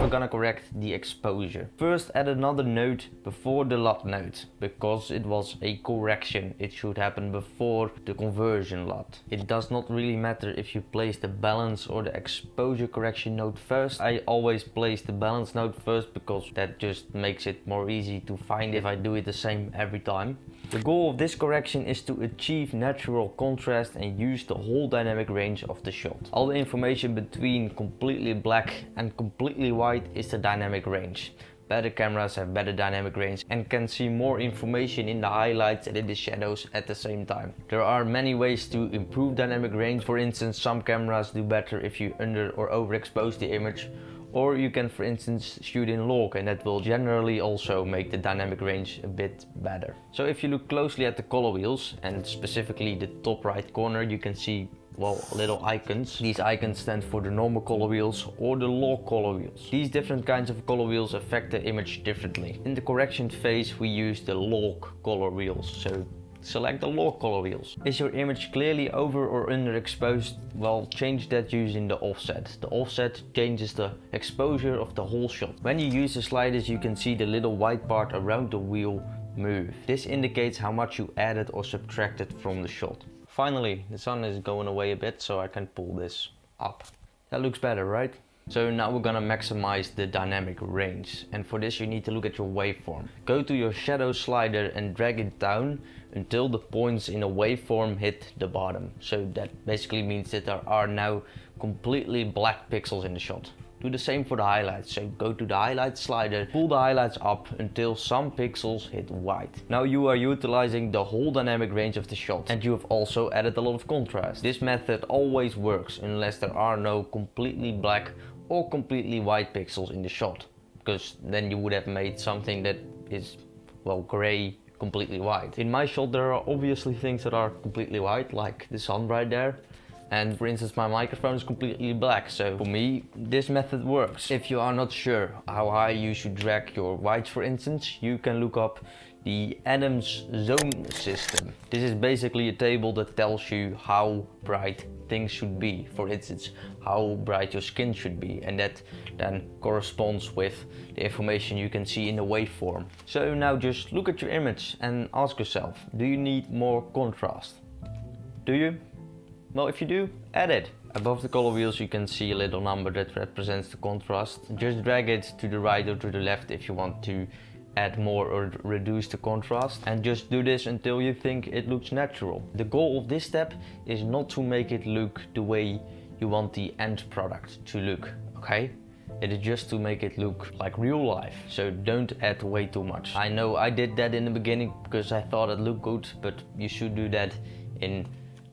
we're gonna correct the exposure. First, add another node before the LUT node, because it was a correction. It should happen before the conversion LUT. It does not really matter if you place the balance or the exposure correction node first. I always place the balance node first because that just makes it more easy to find if I do it the same every time. The goal of this correction is to achieve natural contrast and use the whole dynamic range of the shot. All the information between completely black and completely white is the dynamic range. Better cameras have better dynamic range and can see more information in the highlights and in the shadows at the same time. There are many ways to improve dynamic range. For instance, some cameras do better if you under or overexpose the image, or you can, for instance, shoot in log, and that will generally also make the dynamic range a bit better. So if you look closely at the color wheels, and specifically the top right corner, you can see, well, little icons. These icons stand for the normal color wheels or the log color wheels. These different kinds of color wheels affect the image differently. In the correction phase, we use the log color wheels. So select the log color wheels. Is your image clearly over or underexposed? Well, change that using the offset. The offset changes the exposure of the whole shot. When you use the sliders, you can see the little white part around the wheel move. This indicates how much you added or subtracted from the shot. Finally, the sun is going away a bit, so I can pull this up. That looks better, right? So now we're gonna maximize the dynamic range, and for this you need to look at your waveform. Go to your shadow slider and drag it down until the points in the waveform hit the bottom. So that basically means that there are now completely black pixels in the shot. Do the same for the highlights. So go to the highlight slider, pull the highlights up until some pixels hit white. Now you are utilizing the whole dynamic range of the shot, and you have also added a lot of contrast. This method always works unless there are no completely black or completely white pixels in the shot, because then you would have made something that is, well, gray, completely white. In my shot there are obviously things that are completely white, like the sun right there. And for instance, my microphone is completely black, so for me this method works. If you are not sure how high you should drag your whites, for instance, you can look up the Adams zone system. This is basically a table that tells you how bright things should be. For instance, how bright your skin should be, and that then corresponds with the information you can see in the waveform. So now just look at your image and ask yourself, do you need more contrast? Do you? Well, if you do, add it. Above the color wheels you can see a little number that represents the contrast. Just drag it to the right or to the left if you want to add more or reduce the contrast, and just do this until you think it looks natural. The goal of this step is not to make it look the way you want the end product to look, okay? It is just to make it look like real life, so don't add way too much. I know I did that in the beginning because I thought it looked good, but you should do that in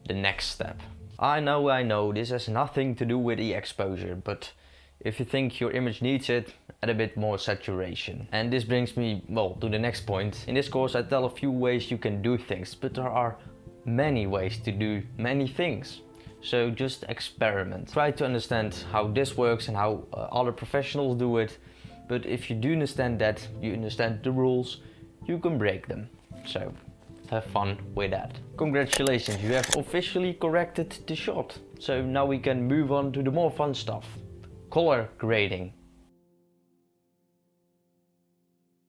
the next step. I know, this has nothing to do with the exposure, but if you think your image needs it, add a bit more saturation. And this brings me, well, to the next point. In this course I tell a few ways you can do things, but there are many ways to do many things. So just experiment. Try to understand how this works and how other professionals do it. But if you do understand that, you understand the rules, you can break them. So have fun with that. Congratulations, you have officially corrected the shot. So now we can move on to the more fun stuff. Color grading.